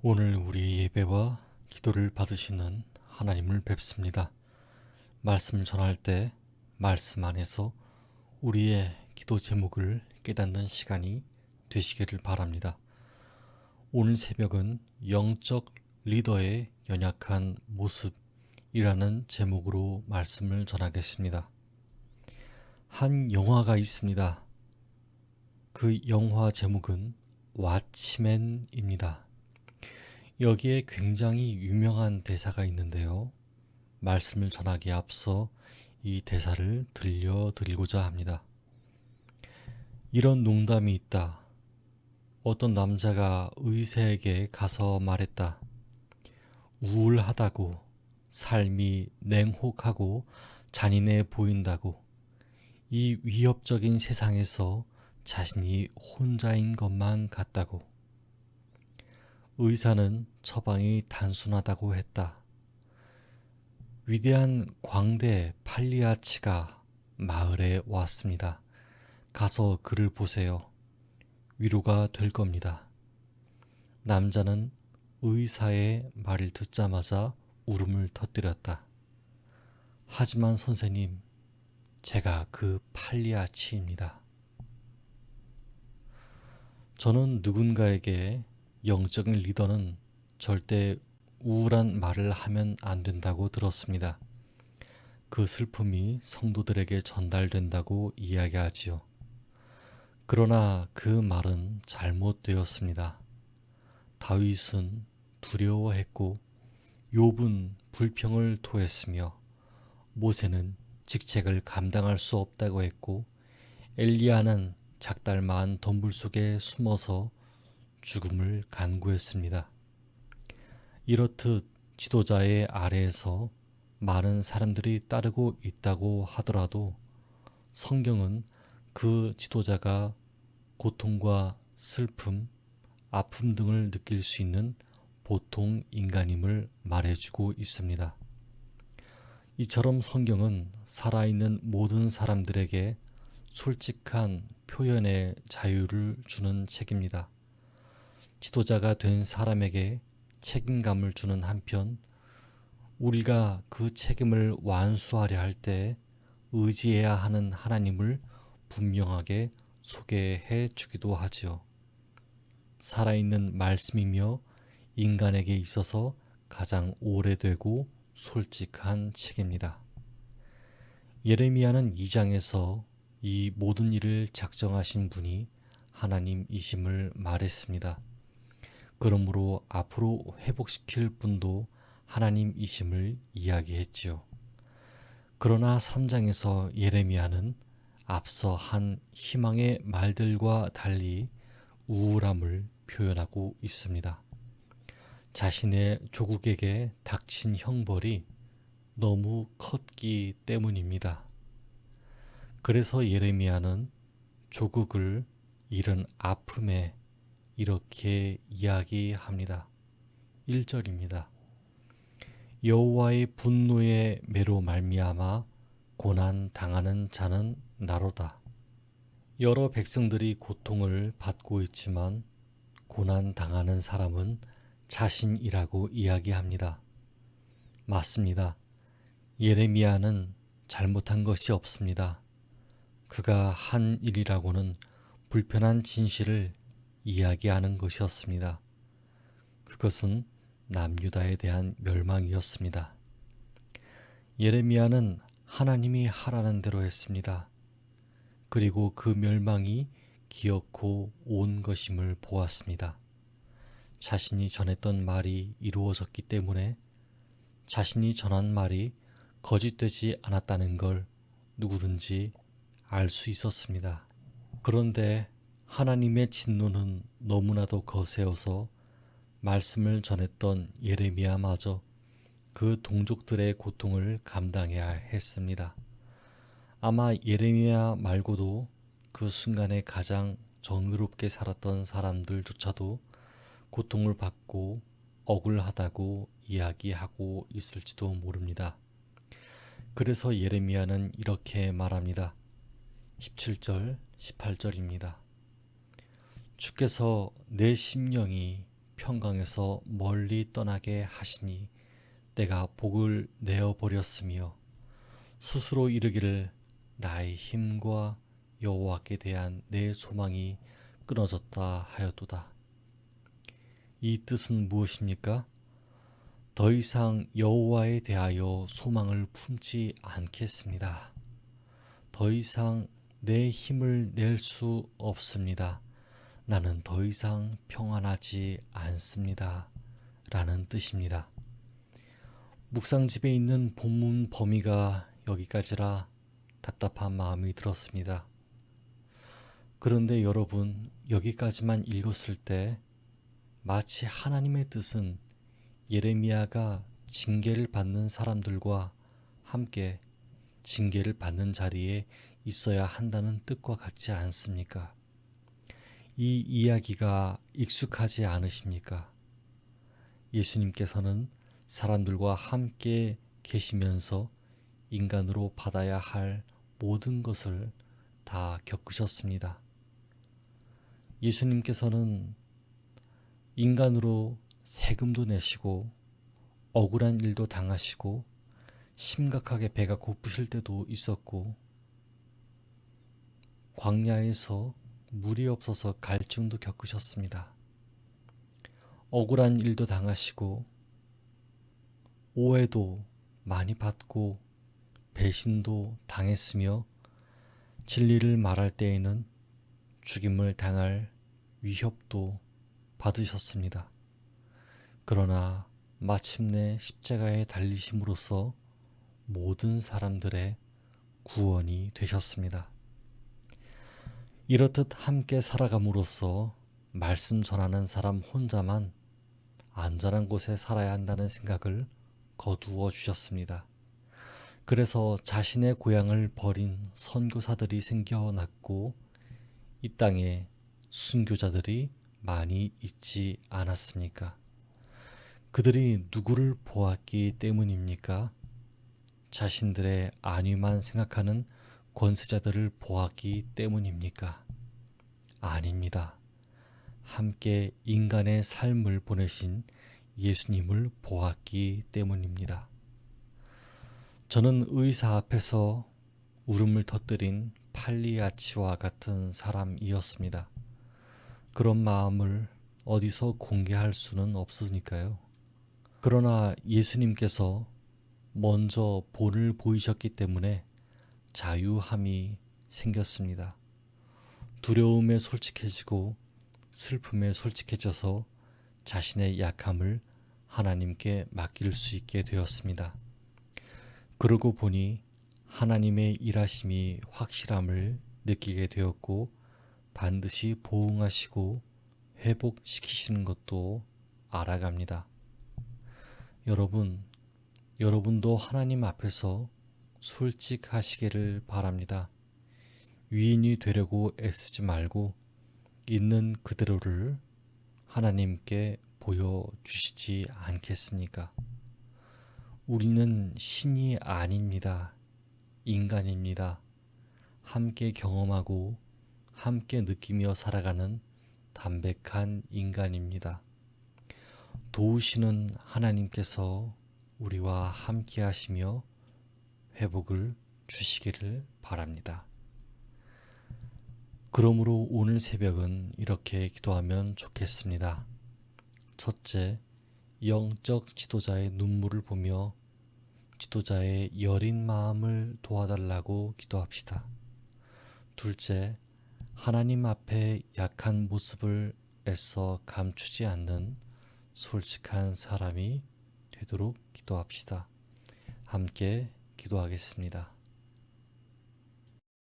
오늘 우리 예배와 기도를 받으시는 하나님을 뵙습니다. 말씀을 전할 때 말씀 안에서 우리의 기도 제목을 깨닫는 시간이 되시기를 바랍니다. 오늘 새벽은 영적 리더의 연약한 모습이라는 제목으로 말씀을 전하겠습니다. 한 영화가 있습니다. 그 영화 제목은 왓치맨입니다. 여기에 굉장히 유명한 대사가 있는데요. 말씀을 전하기에 앞서 이 대사를 들려드리고자 합니다. 이런 농담이 있다. 어떤 남자가 의사에게 가서 말했다. 우울하다고, 삶이 냉혹하고 잔인해 보인다고, 이 위협적인 세상에서 자신이 혼자인 것만 같다고. 의사는 처방이 단순하다고 했다. 위대한 광대 팔리아치가 마을에 왔습니다. 가서 그를 보세요. 위로가 될 겁니다. 남자는 의사의 말을 듣자마자 울음을 터뜨렸다. 하지만 선생님, 제가 그 팔리아치입니다. 저는 누군가에게 영적인 리더는 절대 우울한 말을 하면 안 된다고 들었습니다. 그 슬픔이 성도들에게 전달된다고 이야기하지요. 그러나 그 말은 잘못되었습니다. 다윗은 두려워했고 욥은 불평을 토했으며 모세는 직책을 감당할 수 없다고 했고 엘리야는 작달마한 덤불 속에 숨어서 죽음을 간구했습니다. 이렇듯 지도자의 아래에서 많은 사람들이 따르고 있다고 하더라도 성경은 그 지도자가 고통과 슬픔, 아픔 등을 느낄 수 있는 보통 인간임을 말해주고 있습니다. 이처럼 성경은 살아있는 모든 사람들에게 솔직한 표현의 자유를 주는 책입니다. 지도자가 된 사람에게 책임감을 주는 한편 우리가 그 책임을 완수하려 할 때 의지해야 하는 하나님을 분명하게 소개해 주기도 하지요. 살아있는 말씀이며 인간에게 있어서 가장 오래되고 솔직한 책입니다. 예레미야는 2장에서 이 모든 일을 작정하신 분이 하나님이심을 말했습니다. 그러므로 앞으로 회복시킬 분도 하나님이심을 이야기했지요. 그러나 3장에서 예레미야는 앞서 한 희망의 말들과 달리 우울함을 표현하고 있습니다. 자신의 조국에게 닥친 형벌이 너무 컸기 때문입니다. 그래서 예레미야는 조국을 잃은 아픔에 이렇게 이야기합니다. 1절입니다. 여호와의 분노의 매로 말미암아 고난 당하는 자는 나로다. 여러 백성들이 고통을 받고 있지만 고난 당하는 사람은 자신이라고 이야기합니다. 맞습니다. 예레미야는 잘못한 것이 없습니다. 그가 한 일이라고는 불편한 진실을 이야기하는 것이었습니다. 그것은 남유다에 대한 멸망이었습니다. 예레미야는 하나님이 하라는 대로 했습니다. 그리고 그 멸망이 기어코 온 것임을 보았습니다. 자신이 전했던 말이 이루어졌기 때문에 자신이 전한 말이 거짓되지 않았다는 걸 누구든지 알 수 있었습니다. 그런데 하나님의 진노는 너무나도 거세어서 말씀을 전했던 예레미야마저 그 동족들의 고통을 감당해야 했습니다. 아마 예레미야 말고도 그 순간에 가장 정의롭게 살았던 사람들조차도 고통을 받고 억울하다고 이야기하고 있을지도 모릅니다. 그래서 예레미야는 이렇게 말합니다. 17절, 18절입니다. 주께서 내 심령이 평강에서 멀리 떠나게 하시니 내가 복을 내어 버렸으며 스스로 이르기를 나의 힘과 여호와께 대한 내 소망이 끊어졌다 하였도다. 이 뜻은 무엇입니까? 더 이상 여호와에 대하여 소망을 품지 않겠습니다. 더 이상 내 힘을 낼 수 없습니다. 나는 더 이상 평안하지 않습니다. 라는 뜻입니다. 묵상집에 있는 본문 범위가 여기까지라 답답한 마음이 들었습니다. 그런데 여러분, 여기까지만 읽었을 때 마치 하나님의 뜻은 예레미야가 징계를 받는 사람들과 함께 징계를 받는 자리에 있어야 한다는 뜻과 같지 않습니까? 이 이야기가 익숙하지 않으십니까? 예수님께서는 사람들과 함께 계시면서 인간으로 받아야 할 모든 것을 다 겪으셨습니다. 예수님께서는 인간으로 세금도 내시고 억울한 일도 당하시고 심각하게 배가 고프실 때도 있었고 광야에서 물이 없어서 갈증도 겪으셨습니다. 억울한 일도 당하시고 오해도 많이 받고 배신도 당했으며 진리를 말할 때에는 죽임을 당할 위협도 받으셨습니다. 그러나 마침내 십자가에 달리심으로써 모든 사람들의 구원이 되셨습니다. 이렇듯 함께 살아감으로써 말씀 전하는 사람 혼자만 안전한 곳에 살아야 한다는 생각을 거두어 주셨습니다. 그래서 자신의 고향을 버린 선교사들이 생겨났고 이 땅에 순교자들이 많이 있지 않았습니까? 그들이 누구를 보았기 때문입니까? 자신들의 안위만 생각하는 권세자들을 보았기 때문입니까? 아닙니다. 함께 인간의 삶을 보내신 예수님을 보았기 때문입니다. 저는 의사 앞에서 울음을 터뜨린 팔리아치와 같은 사람이었습니다. 그런 마음을 어디서 공개할 수는 없으니까요. 그러나 예수님께서 먼저 본을 보이셨기 때문에 자유함이 생겼습니다. 두려움에 솔직해지고 슬픔에 솔직해져서 자신의 약함을 하나님께 맡길 수 있게 되었습니다. 그러고 보니 하나님의 일하심이 확실함을 느끼게 되었고 반드시 보응하시고 회복시키시는 것도 알아갑니다. 여러분도 하나님 앞에서 솔직하시기를 바랍니다. 위인이 되려고 애쓰지 말고 있는 그대로를 하나님께 보여주시지 않겠습니까? 우리는 신이 아닙니다. 인간입니다. 함께 경험하고 함께 느끼며 살아가는 담백한 인간입니다. 도우시는 하나님께서 우리와 함께 하시며 회복을 주시기를 바랍니다. 그러므로 오늘 새벽은 이렇게 기도하면 좋겠습니다. 첫째, 영적 지도자의 눈물을 보며 지도자의 여린 마음을 도와달라고 기도합시다. 둘째, 하나님 앞에 약한 모습을 애써 감추지 않는 솔직한 사람이 되도록 기도합시다. 함께 기도하겠습니다.